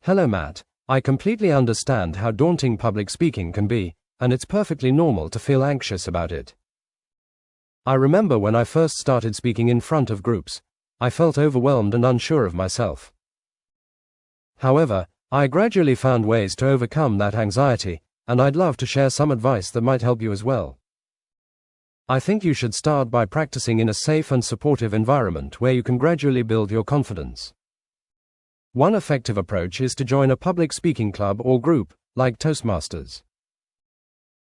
Hello Matt, I completely understand how daunting public speaking can be, and it's perfectly normal to feel anxious about it. I remember when I first started speaking in front of groups, I felt overwhelmed and unsure of myself. However, I gradually found ways to overcome that anxiety, and I'd love to share some advice that might help you as well. I think you should start by practicing in a safe and supportive environment where you can gradually build your confidence. One effective approach is to join a public speaking club or group, like Toastmasters.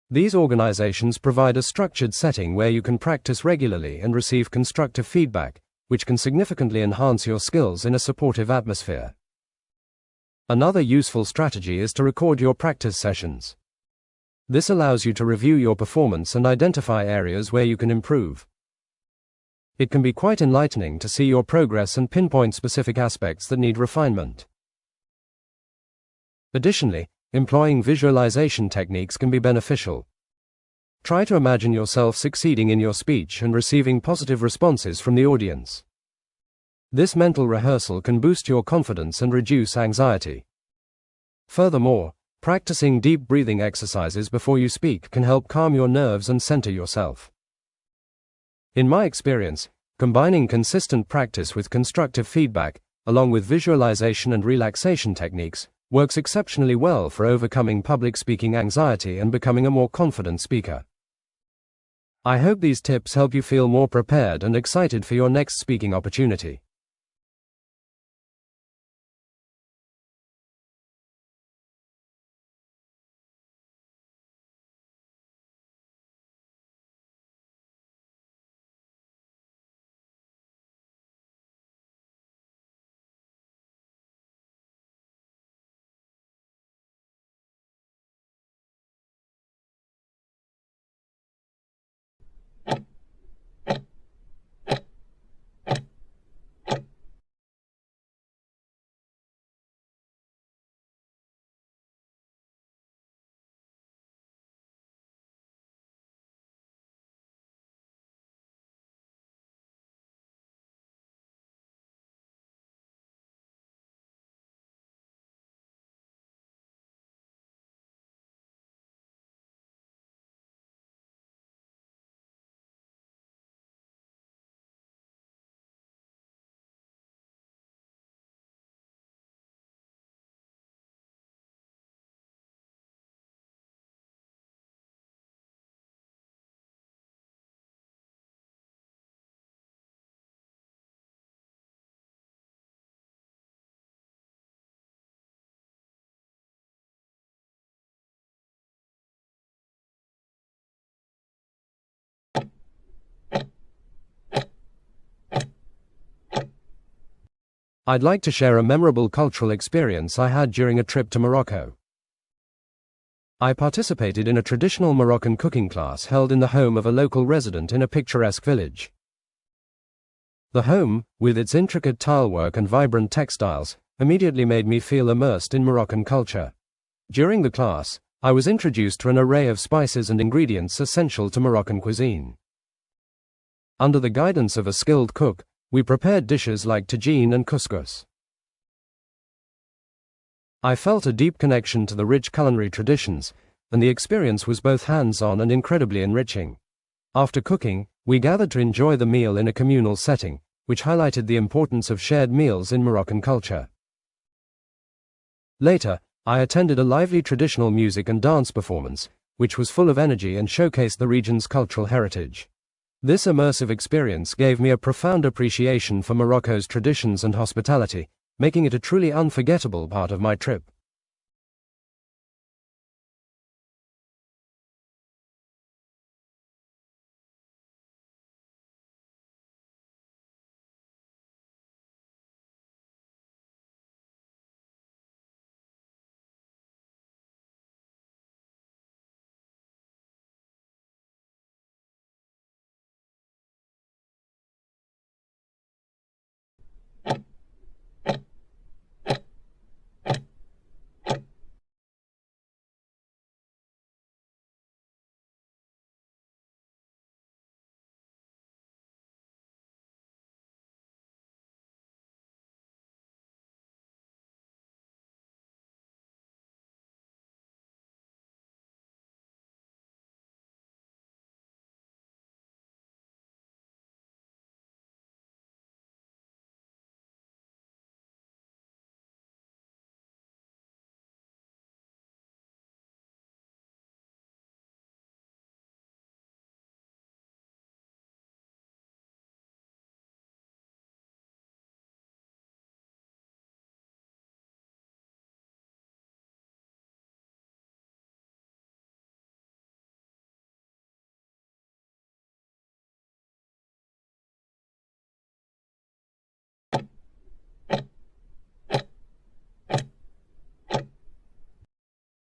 These organizations provide a structured setting where you can practice regularly and receive constructive feedback, which can significantly enhance your skills in a supportive atmosphere. Another useful strategy is to record your practice sessions. This allows you to review your performance and identify areas where you can improve. It can be quite enlightening to see your progress and pinpoint specific aspects that need refinement. Additionally, employing visualization techniques can be beneficial. Try to imagine yourself succeeding in your speech and receiving positive responses from the audience. This mental rehearsal can boost your confidence and reduce anxiety. Furthermore, practicing deep breathing exercises before you speak can help calm your nerves and center yourself. In my experience, combining consistent practice with constructive feedback, along with visualization and relaxation techniques, works exceptionally well for overcoming public speaking anxiety and becoming a more confident speaker. I hope these tips help you feel more prepared and excited for your next speaking opportunity. I'd like to share a memorable cultural experience I had during a trip to Morocco. I participated in a traditional Moroccan cooking class held in the home of a local resident in a picturesque village. The home, with its intricate tilework and vibrant textiles, immediately made me feel immersed in Moroccan culture. During the class, I was introduced to an array of spices and ingredients essential to Moroccan cuisine. Under the guidance of a skilled cook, we prepared dishes like tagine and couscous. I felt a deep connection to the rich culinary traditions, and the experience was both hands-on and incredibly enriching. After cooking, we gathered to enjoy the meal in a communal setting, which highlighted the importance of shared meals in Moroccan culture. Later, I attended a lively traditional music and dance performance, which was full of energy and showcased the region's cultural heritage. This immersive experience gave me a profound appreciation for Morocco's traditions and hospitality, making it a truly unforgettable part of my trip.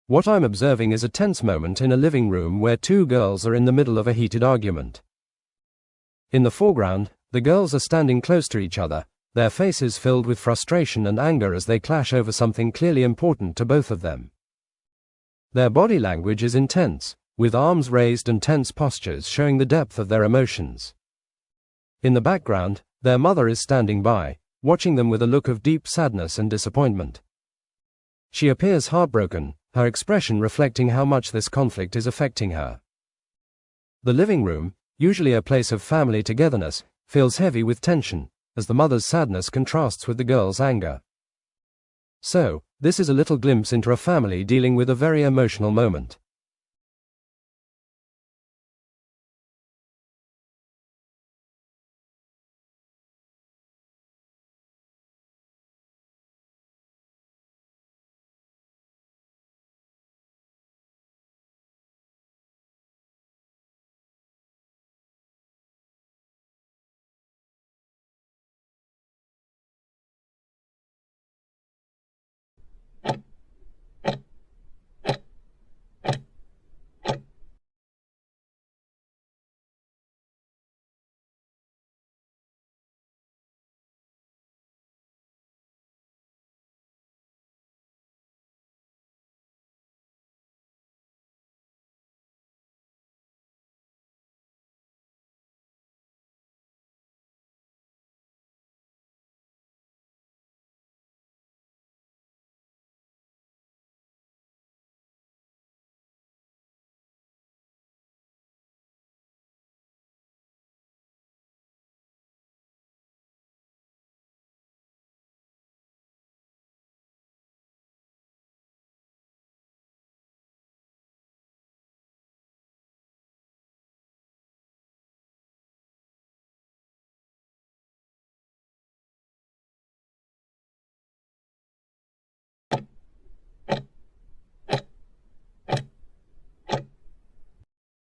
What I'm observing is a tense moment in a living room where two girls are in the middle of a heated argument. In the foreground, the girls are standing close to each other, their faces filled with frustration and anger as they clash over something clearly important to both of them. Their body language is intense, with arms raised and tense postures showing the depth of their emotions. In the background, their mother is standing by, watching them with a look of deep sadness and disappointment. She appears heartbroken, her expression reflecting how much this conflict is affecting her. The living room, usually a place of family togetherness, feels heavy with tension, as the mother's sadness contrasts with the girl's anger. So, this is a little glimpse into a family dealing with a very emotional moment.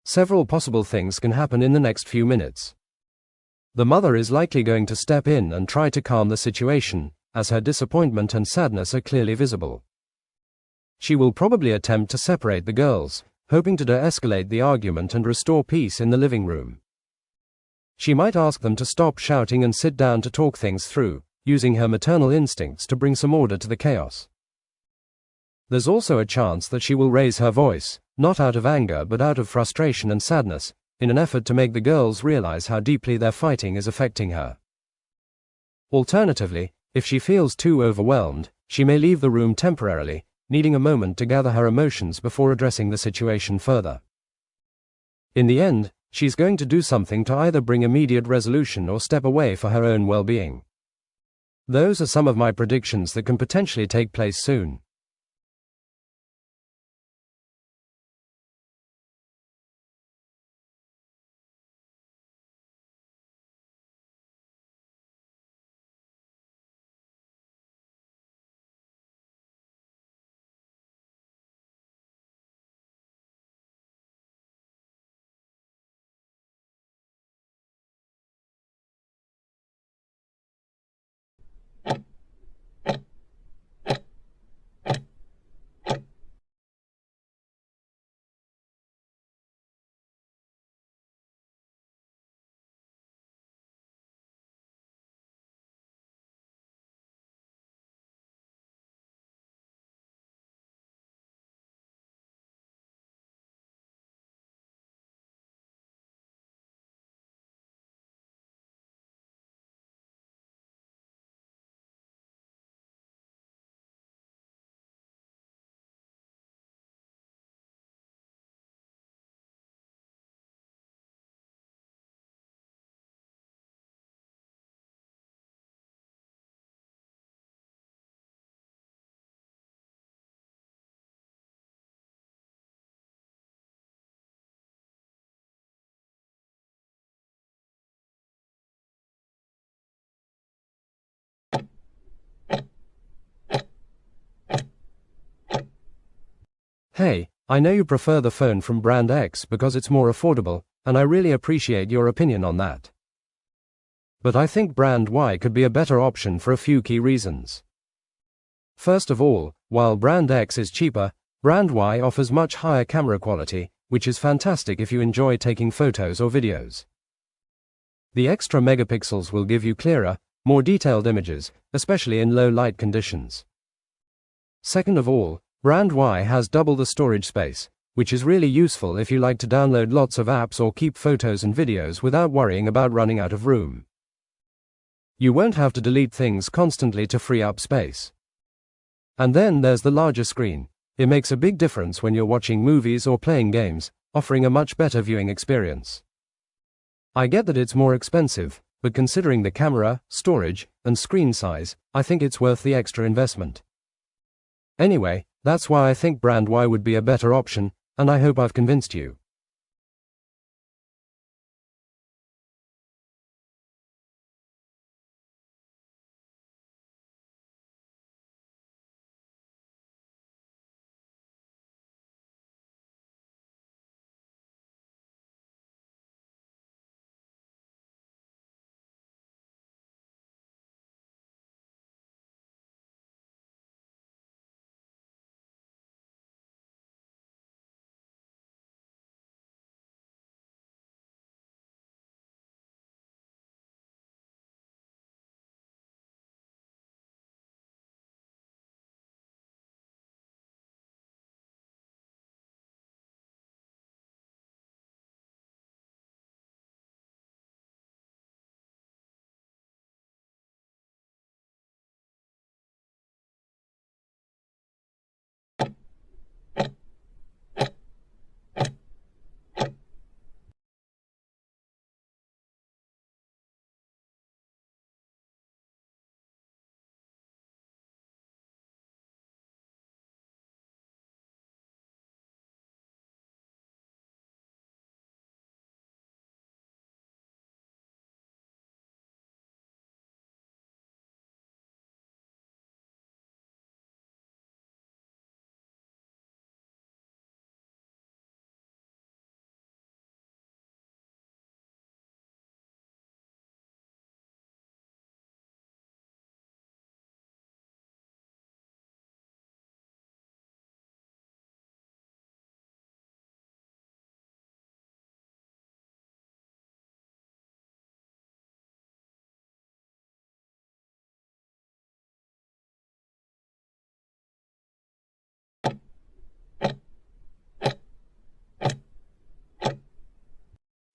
Several possible things can happen in the next few minutes. The mother is likely going to step in and try to calm the situation, as her disappointment and sadness are clearly visible. She will probably attempt to separate the girls, hoping to de-escalate the argument and restore peace in the living room. She might ask them to stop shouting and sit down to talk things through, using her maternal instincts to bring some order to the chaos. There's also a chance that she will raise her voice, not out of anger but out of frustration and sadness, in an effort to make the girls realize how deeply their fighting is affecting her. Alternatively, if she feels too overwhelmed, she may leave the room temporarily, needing a moment to gather her emotions before addressing the situation further. In the end, she's going to do something to either bring immediate resolution or step away for her own well-being. Those are some of my predictions that can potentially take place soon. Hey, I know you prefer the phone from brand X because it's more affordable, and I really appreciate your opinion on that. But I think brand Y could be a better option for a few key reasons. First of all, while brand X is cheaper, Brand Y offers much higher camera quality, which is fantastic if you enjoy taking photos or videos. The extra megapixels will give you clearer, more detailed images, especially in low light conditions. Second of all, Brand Y has double the storage space, which is really useful if you like to download lots of apps or keep photos and videos without worrying about running out of room. You won't have to delete things constantly to free up space. And then there's the larger screen. It makes a big difference when you're watching movies or playing games, offering a much better viewing experience. I get that it's more expensive, but considering the camera, storage, and screen size, I think it's worth the extra investment. Anyway, that's why I think Brand Y would be a better option, and I hope I've convinced you.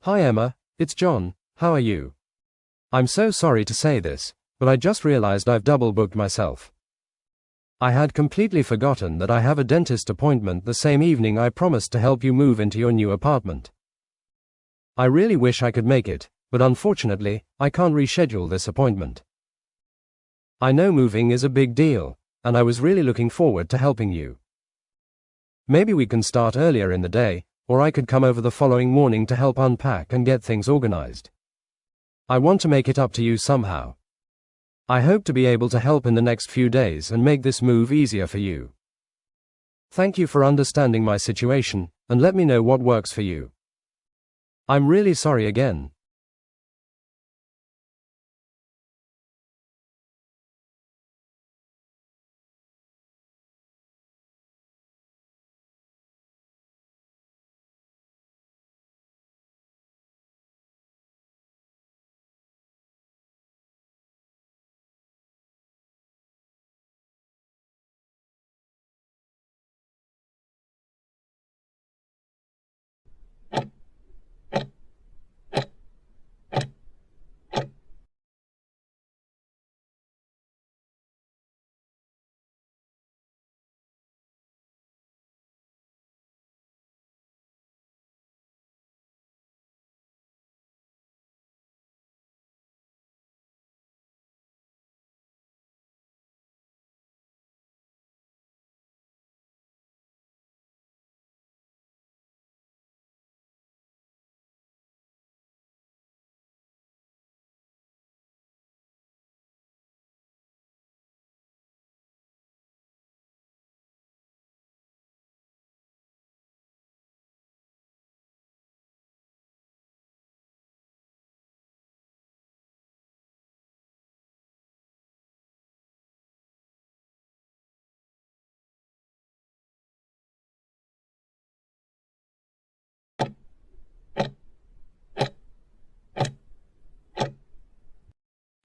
Hi Emma, it's John, how are you? I'm so sorry to say this, but I just realized I've double booked myself. I had completely forgotten that I have a dentist appointment the same evening I promised to help you move into your new apartment. I really wish I could make it, but unfortunately, I can't reschedule this appointment. I know moving is a big deal, and I was really looking forward to helping you. Maybe we can start earlier in the day, or I could come over the following morning to help unpack and get things organized. I want to make it up to you somehow. I hope to be able to help in the next few days and make this move easier for you. Thank you for understanding my situation, and let me know what works for you. I'm really sorry again.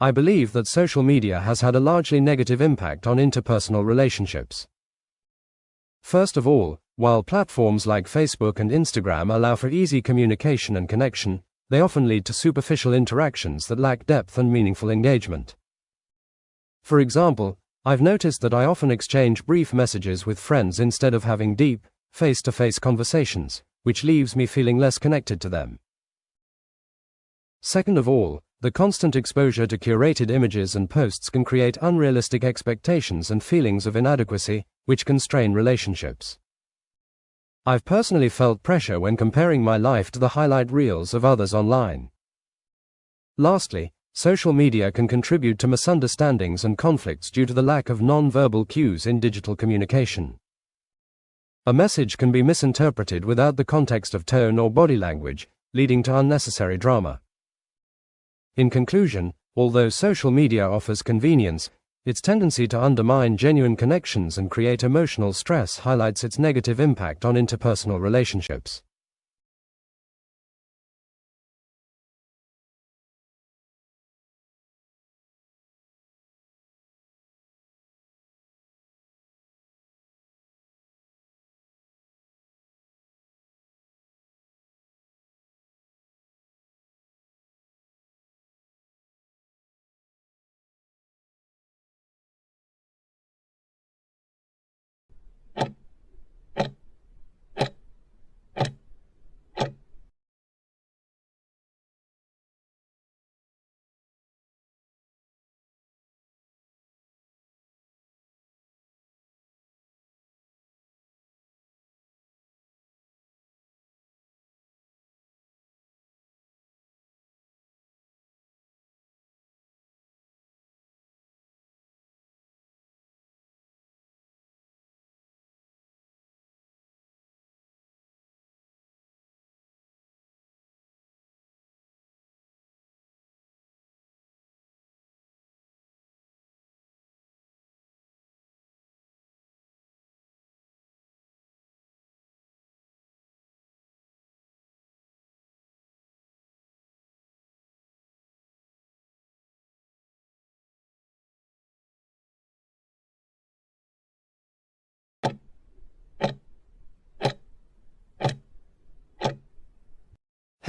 I believe that social media has had a largely negative impact on interpersonal relationships. First of all, while platforms like Facebook and Instagram allow for easy communication and connection, they often lead to superficial interactions that lack depth and meaningful engagement. For example, I've noticed that I often exchange brief messages with friends instead of having deep, face-to-face conversations, which leaves me feeling less connected to them. Second of all, the constant exposure to curated images and posts can create unrealistic expectations and feelings of inadequacy, which can strain relationships. I've personally felt pressure when comparing my life to the highlight reels of others online. Lastly, social media can contribute to misunderstandings and conflicts due to the lack of non-verbal cues in digital communication. A message can be misinterpreted without the context of tone or body language, leading to unnecessary drama. In conclusion, although social media offers convenience, its tendency to undermine genuine connections and create emotional stress highlights its negative impact on interpersonal relationships.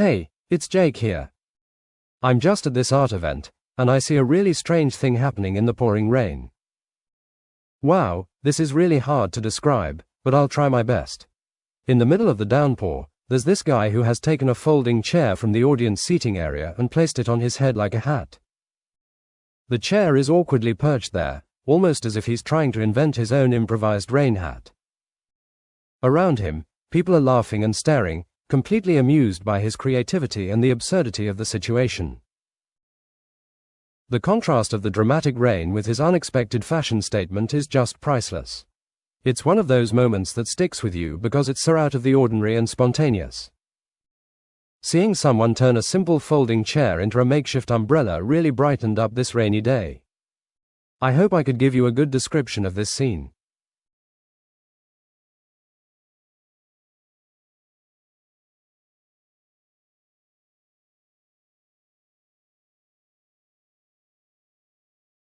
Hey, it's Jake here. I'm just at this art event, and I see a really strange thing happening in the pouring rain. Wow, this is really hard to describe, but I'll try my best. In the middle of the downpour, there's this guy who has taken a folding chair from the audience seating area and placed it on his head like a hat. The chair is awkwardly perched there, almost as if he's trying to invent his own improvised rain hat. Around him, people are laughing and staring, completely amused by his creativity and the absurdity of the situation. The contrast of the dramatic rain with his unexpected fashion statement is just priceless. It's one of those moments that sticks with you because it's so out of the ordinary and spontaneous. Seeing someone turn a simple folding chair into a makeshift umbrella really brightened up this rainy day. I hope I could give you a good description of this scene.